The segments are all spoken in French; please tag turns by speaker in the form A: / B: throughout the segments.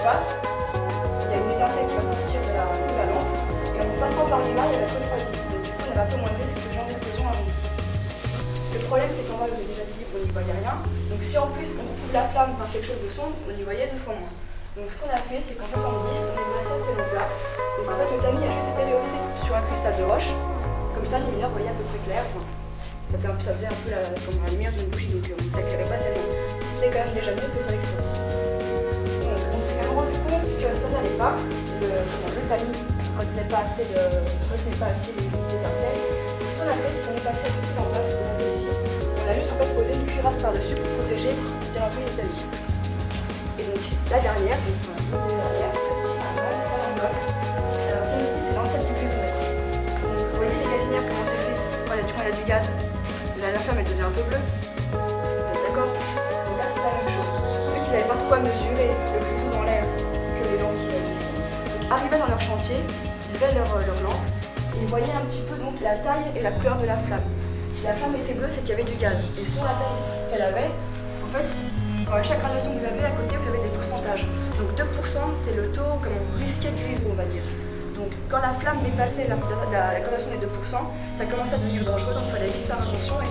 A: passe, il y a une étincelle qui va sortir de la lampe, et en passant par l'image, elle va être refroidie. Donc du coup, on a un peu moins de risque de genre d'explosion avant. Le problème, c'est qu'en bas, je vous ai déjà dit, on n'y voyait rien. Donc si en plus on couvre la flamme par quelque chose de sombre, on y voyait 2 fois moins. Donc ce qu'on a fait, c'est qu'en 70, on est passé à ces lampes-là. Donc en fait, le tamis a juste été rehaussé sur un cristal de roche. Comme ça, les mineurs voyaient à peu près clair. Enfin, ça faisait un peu comme la lumière d'une bougie, donc on ne s'éclairait pas tellement. C'était quand même déjà mieux que ça avec celle-ci. Donc on s'est quand même rendu compte que ça n'allait pas. Le tamis ne retenait pas assez les étincelles. Ce qu'on a fait, c'est qu'on est passé à toute l'enveloppe que vous avez ici. On a juste en fait posé une cuirasse par-dessus pour protéger bien entendu le tamis. Et donc la dernière, celle-ci, alors celle-ci c'est l'ancêtre du grisomètre. Donc vous voyez les gazinières comment c'est fait. Voilà, quand il y a du gaz, la flamme elle devient un peu bleue. D'accord? Donc là c'est la même chose. Vu qu'ils n'avaient pas de quoi mesurer le grisou dans l'air que les lampes qu'ils avaient ici, donc arrivaient dans leur chantier, ils avaient leur lampe et ils voyaient un petit peu donc la taille et la couleur de la flamme. Si la flamme était bleue, c'est qu'il y avait du gaz. Et sur la taille qu'elle avait, en fait, à chaque gradation que vous avez à côté, vous avez des pourcentages. Donc 2% c'est le taux risqué grisou, on va dire. Donc quand la flamme dépassait la gradation des 2%, ça commençait à devenir dangereux, donc il fallait vite faire attention et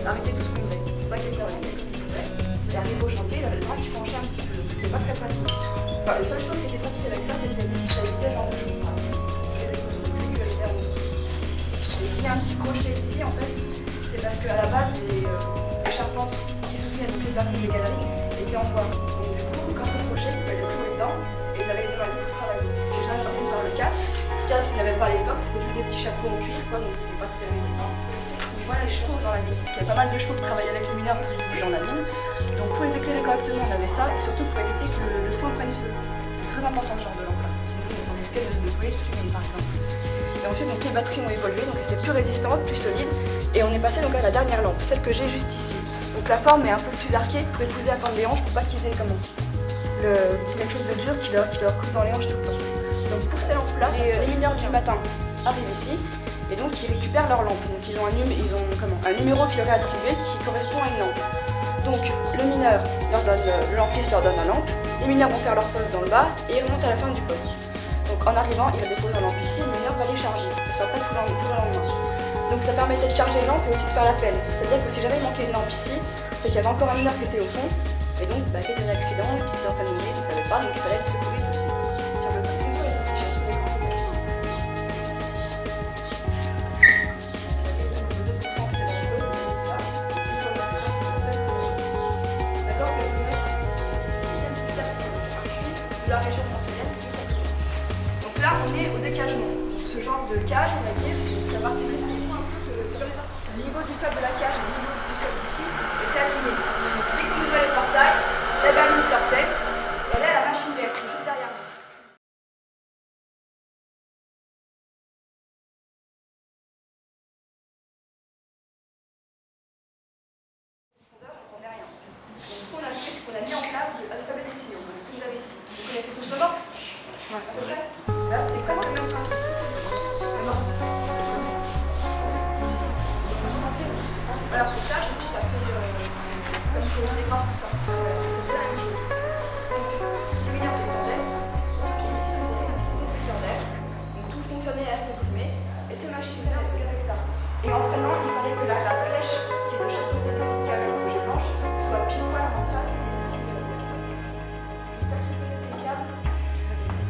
A: arrêter tout ce qu'on faisait. Pas quelqu'un restait comme il faisait. Il arrivait au chantier, il avait le bras qui penchait un petit peu, donc c'était pas très pratique. Enfin, la seule chose qui était pratique avec ça, c'était ça évitait ce genre de choses. Les explosions, donc sécuritaire. Et s'il y a un petit crochet ici, en fait, c'est parce qu'à la base, les charpentes qui soutenaient donc les plafonds des galeries étaient en bois. Donc du coup, quand ce crochet, il fallait le clouer dedans et ils avaient les deux mains libres pour travailler. Déjà, par contre, par le casque. Le casque qu'ils n'avaient pas à l'époque, c'était juste des petits chapeaux en cuir, quoi, donc c'était pas très résistant. C'est ceux qui sont les chevaux dans la mine, parce qu'il y a pas mal de chevaux qui travaillaient avec les mineurs quand ils étaient dans la mine. Donc pour les éclairer correctement, on avait ça, et surtout pour éviter que le foin prenne feu. C'est très important ce genre de lampe-là, sinon ça risquait de brûler toute une mine par exemple. Et ensuite, donc, les batteries ont évolué, donc elles étaient plus résistantes, plus solides, et on est passé donc à la dernière lampe, celle que j'ai juste ici. Donc la forme est un peu plus arquée pour épouser la forme des hanches, pour pas qu'ils aient quelque chose de dur qui leur coupe dans les hanches tout le temps. Donc pour ces lampes-là, les mineurs du matin arrivent ici, et donc ils récupèrent leur lampe. Donc ils ont un numéro qui leur est attribué qui correspond à une lampe. Donc le mineur le lampiste leur donne la lampe, les mineurs vont faire leur poste dans le bas, et ils remontent à la fin du poste. Donc en arrivant, ils déposent la lampe ici, le mineur va les charger, ils sont prêts pour le lendemain. Donc ça permettait de charger les lampes et aussi de faire l'appel. C'est-à-dire que si jamais il manquait une lampe ici, c'est qu'il y avait encore un mineur qui était au fond, et donc qui était un accident, qui était en famille, il ne savait pas, donc il fallait le secourir tout de suite. Sur le réseau, il s'affichait sur l'écran. Juste ici. Le 2% qui était dangereux, il était là. Une fois passé ça, c'est comme ça, c'est dangereux. D'accord? Le millimètre, ceci vient du Darcy, un puits de la région mentionnelle, juste à côté. Donc là, on est au décagement. Ce genre de cage, on va dire, c'est à partir de ici. Le niveau du sol de la cage et le niveau du sol d'ici était aligné. Dès qu'on ouvrait le portail, la berline sortait et elle est à la machine verte, juste derrière nous. On n'entendait rien. Donc ce qu'on a fait, c'est qu'on a mis en place l'alphabet des signaux. Donc ce que vous avez ici. Vous connaissez tous le morse? Ouais. À peu près. Là, c'est presque le même principe. Le morse. Voilà, on tâche et puis ça fait comme si on télégraphe tout ça. C'était la même chose. Donc, les mineurs descendaient. J'ai ici aussi un compresseur d'air. Donc tout fonctionnait à air comprimé. Et ces machines-là, on peut avec ça. Et en freinant, il fallait que la flèche qui est de chaque côté des petites cages rouges et blanches soit pile poil en face des petits possibles personnes. Je vais faire supposer des câbles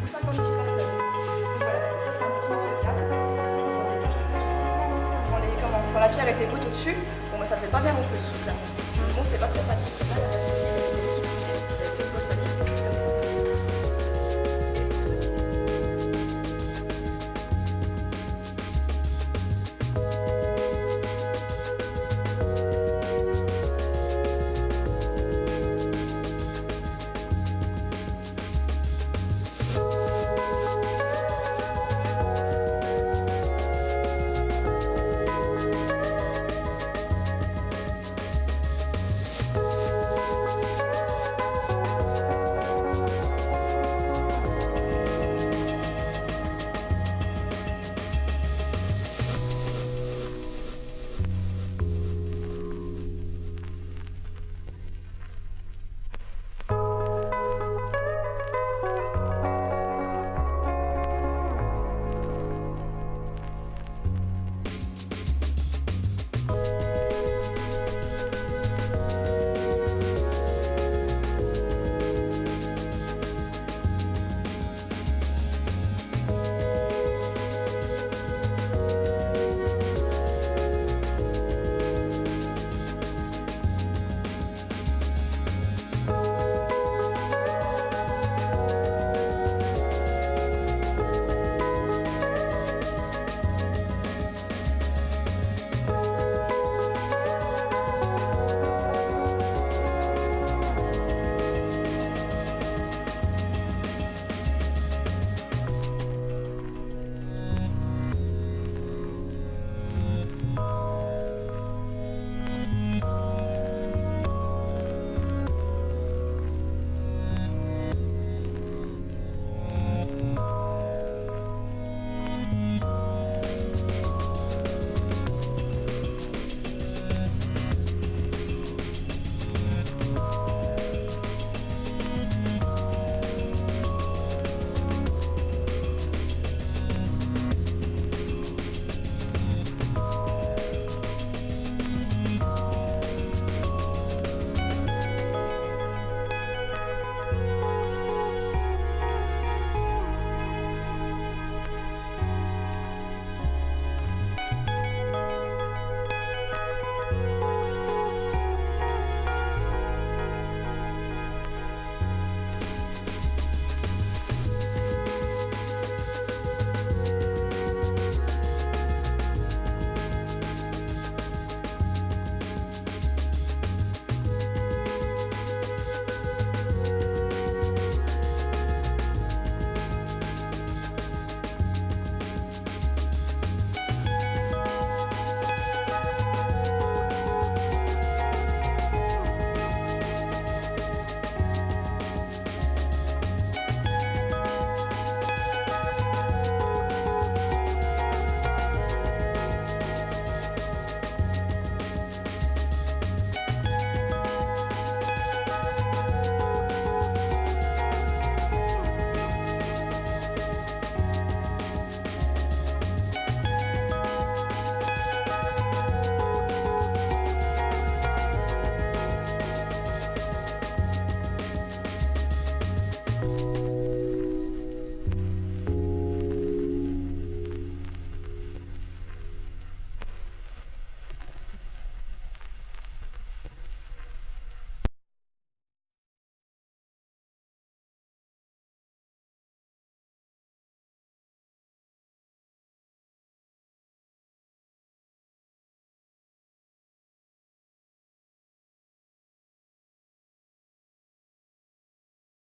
A: pour 56 personnes. Donc voilà, ça c'est un petit morceau de câble. Quand la pierre était brute au-dessus, bon, ça faisait pas bien non plus ce truc-là. Bon, c'était pas très pratique.